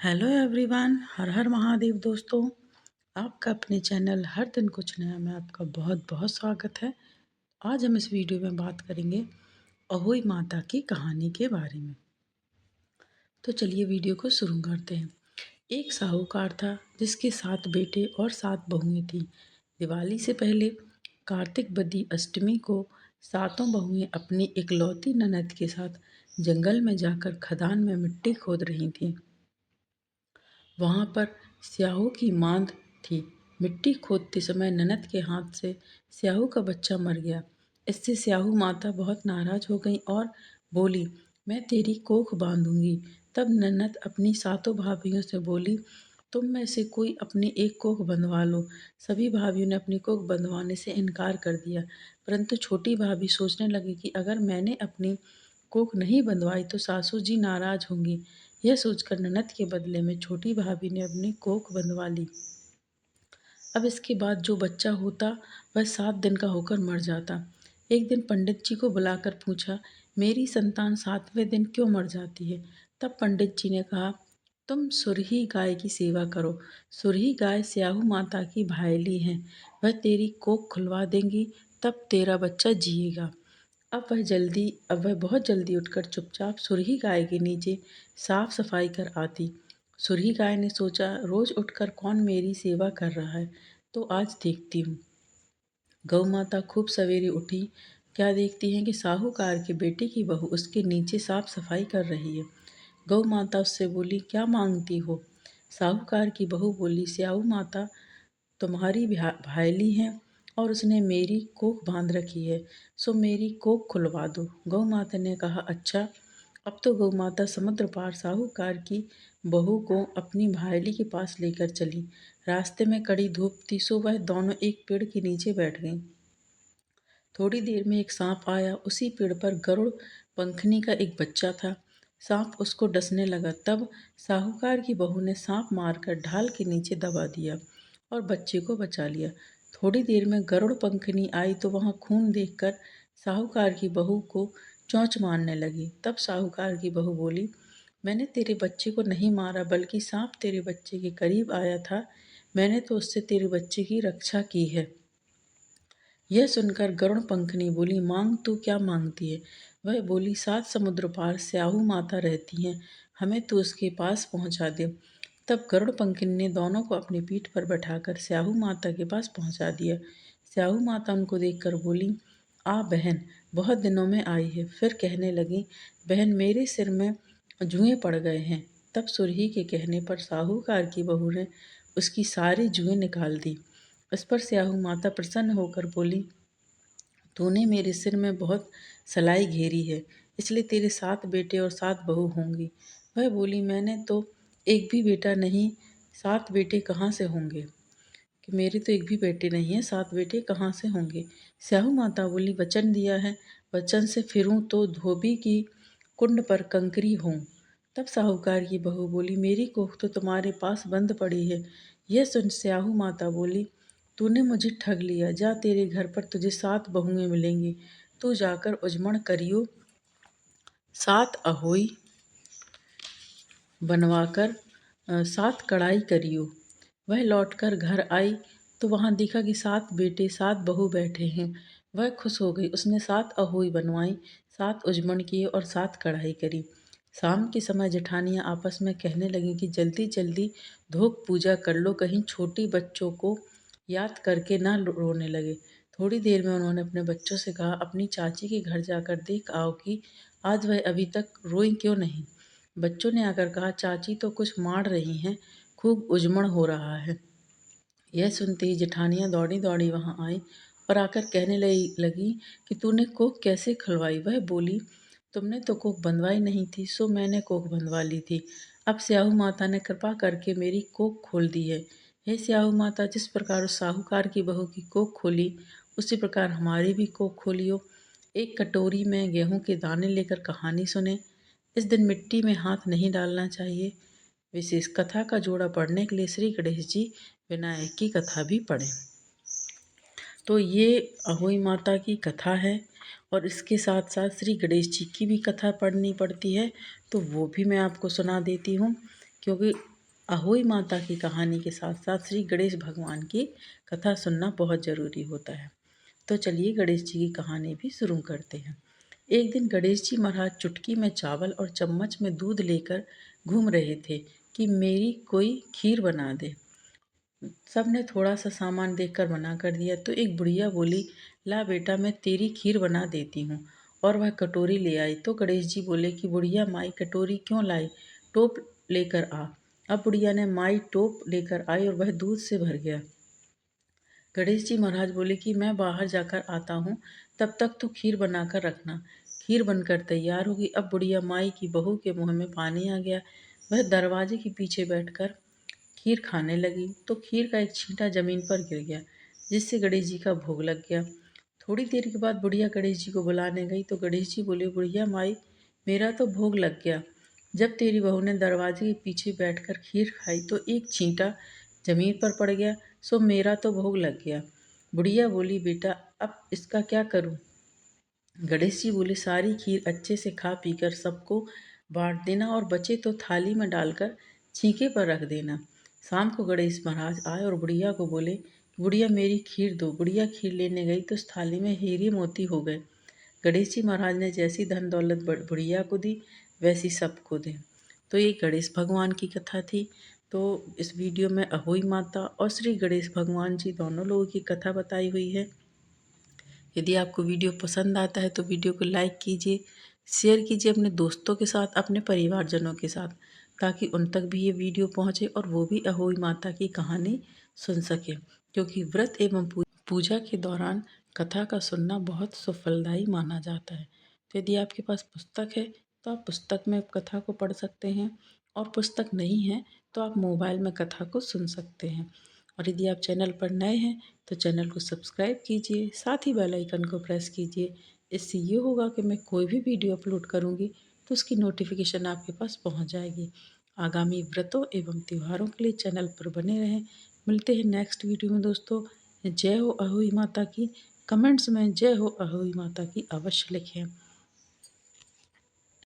Hello everyone, हर हर महादेव दोस्तों। आपका अपने चैनल हर दिन कुछ नया में आपका बहुत बहुत स्वागत है। आज हम इस वीडियो में बात करेंगे अहोई माता की कहानी के बारे में। तो चलिए वीडियो को शुरू करते हैं। एक साहूकार था जिसके 7 बेटे और 7 बहुएं थीं। दिवाली से पहले कार्तिक बदी अष्टमी को सातों बहुएं अपनी इकलौती ननद के साथ जंगल में जाकर खदान में मिट्टी खोद रही थीं। वहाँ पर स्याहू की मांद थी। मिट्टी खोदते समय ननद के हाथ से स्याहू का बच्चा मर गया। इससे स्याहू माता बहुत नाराज हो गई और बोली, मैं तेरी कोख बांधूंगी। तब ननद अपनी सातों भाभियों से बोली, तुम में से कोई अपनी एक कोख बंधवा लो। सभी भाभियों ने अपनी कोख बंधवाने से इनकार कर दिया, परंतु छोटी भाभी सोचने लगी कि अगर मैंने अपनी कोख नहीं बंधवाई तो सासू जी नाराज होंगी। यह सोचकर ननद के बदले में छोटी भाभी ने अपनी कोख बंधवा ली। अब इसके बाद जो बच्चा होता वह 7 दिन का होकर मर जाता। एक दिन पंडित जी को बुलाकर पूछा, मेरी संतान 7वें दिन क्यों मर जाती है? तब पंडित जी ने कहा, तुम सुरही गाय की सेवा करो। सुरही गाय स्याहू माता की भायली है, वह तेरी कोख खुलवा देंगी, तब तेरा बच्चा जिएगा। अब वह बहुत जल्दी उठकर चुपचाप सुरही गाय के नीचे साफ सफाई कर आती। सुरही गाय ने सोचा, रोज उठकर कौन मेरी सेवा कर रहा है, तो आज देखती हूँ। गौ माता खूब सवेरे उठी। क्या देखती है कि साहूकार के बेटे की बहू उसके नीचे साफ सफाई कर रही है। गौ माता उससे बोली, क्या मांगती हो? साहूकार की बहू बोली, स्याहू माता तुम्हारी भायली है और उसने मेरी कोख बांध रखी है, सो मेरी कोख खुलवा दो। गौ माता ने कहा, अच्छा। अब तो गौ माता समुद्र पार साहूकार की बहू को अपनी भायली के पास लेकर चली। रास्ते में कड़ी धूप थी, सो वह दोनों एक पेड़ के नीचे बैठ गईं। थोड़ी देर में एक सांप आया। उसी पेड़ पर गरुड़ पंखनी का एक बच्चा था। सांप उसको डसने लगा। तब साहूकार की बहू ने सांप मारकर ढाल के नीचे दबा दिया और बच्चे को बचा लिया। थोड़ी देर में गरुड़ पंखनी आई तो वहां खून देखकर साहूकार की बहू को चोंच मारने लगी। तब साहूकार की बहू बोली, मैंने तेरे बच्चे को नहीं मारा, बल्कि सांप तेरे बच्चे के करीब आया था। मैंने तो उससे तेरे बच्चे की रक्षा की है। यह सुनकर गरुड़ पंखनी बोली, मांग तू क्या मांगती है? वह बोली, 7 समुद्र पार स्याहू माता रहती हैं, हमें तू उसके पास पहुंचा दे। तब गरुड़ पंखनी ने दोनों को अपनी पीठ पर बैठाकर स्याहू माता के पास पहुंचा दिया। स्याहू माता उनको देखकर बोली, आ बहन, बहुत दिनों में आई है। फिर कहने लगी, बहन मेरे सिर में जुएं पड़ गए हैं। तब सुरही के कहने पर साहूकार की बहू ने उसकी सारी जुएं निकाल दी। इस पर स्याहू माता प्रसन्न होकर बोली, तूने मेरे सिर में बहुत सलाई घेरी है, इसलिए तेरे 7 बेटे और 7 बहू होंगी। वह बोली, मैंने तो एक भी बेटा नहीं, 7 बेटे कहाँ से होंगे? कि मेरे तो एक भी बेटे नहीं है, 7 बेटे कहाँ से होंगे? स्याहू माता बोली, वचन दिया है, वचन से फिरूं तो धोबी की कुंड पर कंकरी हूँ। तब साहूकार की बहू बोली, मेरी कोख तो तुम्हारे पास बंद पड़ी है। यह सुन स्याहू माता बोली, तूने मुझे ठग लिया। जा, तेरे घर पर तुझे 7 बहुएं मिलेंगी। तू जाकर उजमण करियो, 7 अहोई बनवाकर 7 कढ़ाई करियो। वह लौटकर घर आई तो वहां देखा कि 7 बेटे 7 बहू बैठे हैं। वह खुश हो गई। उसने 7 अहोई बनवाई, 7 उजमण किए और 7 कढ़ाई करी। शाम के समय जेठानियां आपस में कहने लगी कि जल्दी जल्दी धोक पूजा कर लो, कहीं छोटी बच्चों को याद करके ना रोने लगे। थोड़ी देर में उन्होंने अपने बच्चों से कहा, अपनी चाची के घर जाकर देख आओ कि आज वह अभी तक रोई क्यों नहीं। बच्चों ने आकर कहा, चाची तो कुछ मार रही हैं, खूब उजमण हो रहा है। यह सुनते ही जेठानियां दौड़ी दौड़ी वहां आई और आकर कहने लगी कि तूने कोख कैसे खुलवाई? वह बोली, तुमने तो कोख बंधवाई नहीं थी, सो मैंने कोख बंधवा ली थी। अब स्याहू माता ने कृपा करके मेरी कोख खोल दी है। हे स्याहू माता, जिस प्रकार उस साहूकार की बहू की कोख खोली, उसी प्रकार हमारी भी कोख खोलियो। एक कटोरी में गेहूं के दाने लेकर कहानी सुने। इस दिन मिट्टी में हाथ नहीं डालना चाहिए। विशेष कथा का जोड़ा पढ़ने के लिए श्री गणेश जी विनायक की कथा भी पढ़ें। तो ये अहोई माता की कथा है और इसके साथ साथ श्री गणेश जी की भी कथा पढ़नी पड़ती है, तो वो भी मैं आपको सुना देती हूँ, क्योंकि अहोई माता की कहानी के साथ साथ श्री गणेश भगवान की कथा सुनना बहुत ज़रूरी होता है। तो चलिए गणेश जी की कहानी भी शुरू करते हैं। एक दिन गणेश जी महाराज चुटकी में चावल और चम्मच में दूध लेकर घूम रहे थे कि मेरी कोई खीर बना दे। सबने थोड़ा सा सामान देखकर मना कर दिया तो एक बुढ़िया बोली, ला बेटा मैं तेरी खीर बना देती हूँ। और वह कटोरी ले आई तो गणेश जी बोले कि बुढ़िया माई कटोरी क्यों लाई, टोप लेकर आ। अब बुढ़िया ने माई टोप लेकर आई और वह दूध से भर गया। गणेश जी महाराज बोले कि मैं बाहर जाकर आता हूँ, तब तक तू खीर बनाकर रखना। खीर बनकर तैयार होगी। अब बुढ़िया माई की बहू के मुंह में पानी आ गया। वह दरवाजे के पीछे बैठकर खीर खाने लगी तो खीर का एक छींटा जमीन पर गिर गया, जिससे गणेश जी का भोग लग गया। थोड़ी देर के बाद बुढ़िया गणेश जी को बुलाने गई तो गणेश जी बोले, बुढ़िया माई मेरा तो भोग लग गया। जब तेरी बहू ने दरवाजे के पीछे बैठकर खीर खाई तो एक छींटा जमीन पर पड़ गया, सो मेरा तो भोग लग गया। बुढ़िया बोली, बेटा अब इसका क्या करूं? गणेश जी बोले, सारी खीर अच्छे से खा पीकर सबको बांट देना और बचे तो थाली में डालकर छींके पर रख देना। शाम को गणेश महाराज आए और बुढ़िया को बोले, बुढ़िया मेरी खीर दो। बुढ़िया खीर लेने गई तो उस थाली में हीरे मोती हो गए। गणेश जी महाराज ने जैसी धन दौलत बुढ़िया को दी वैसी सबको दी। तो ये गणेश भगवान की कथा थी। तो इस वीडियो में अहोई माता और श्री गणेश भगवान जी दोनों लोगों की कथा बताई हुई है। यदि आपको वीडियो पसंद आता है तो वीडियो को लाइक कीजिए, शेयर कीजिए अपने दोस्तों के साथ, अपने परिवारजनों के साथ, ताकि उन तक भी ये वीडियो पहुंचे और वो भी अहोई माता की कहानी सुन सकें। क्योंकि व्रत एवं पूजा के दौरान कथा का सुनना बहुत सुफलदायी माना जाता है। तो यदि आपके पास पुस्तक है तो आप पुस्तक में कथा को पढ़ सकते हैं, और पुस्तक नहीं है तो आप मोबाइल में कथा को सुन सकते हैं। और यदि आप चैनल पर नए हैं तो चैनल को सब्सक्राइब कीजिए, साथ ही बेल आइकन को प्रेस कीजिए। इससे ये होगा कि मैं कोई भी वीडियो अपलोड करूँगी तो उसकी नोटिफिकेशन आपके पास पहुँच जाएगी। आगामी व्रतों एवं त्योहारों के लिए चैनल पर बने रहें। मिलते हैं नेक्स्ट वीडियो में दोस्तों। जय हो अहोई माता की। कमेंट्स में जय हो अहोई माता की अवश्य लिखें।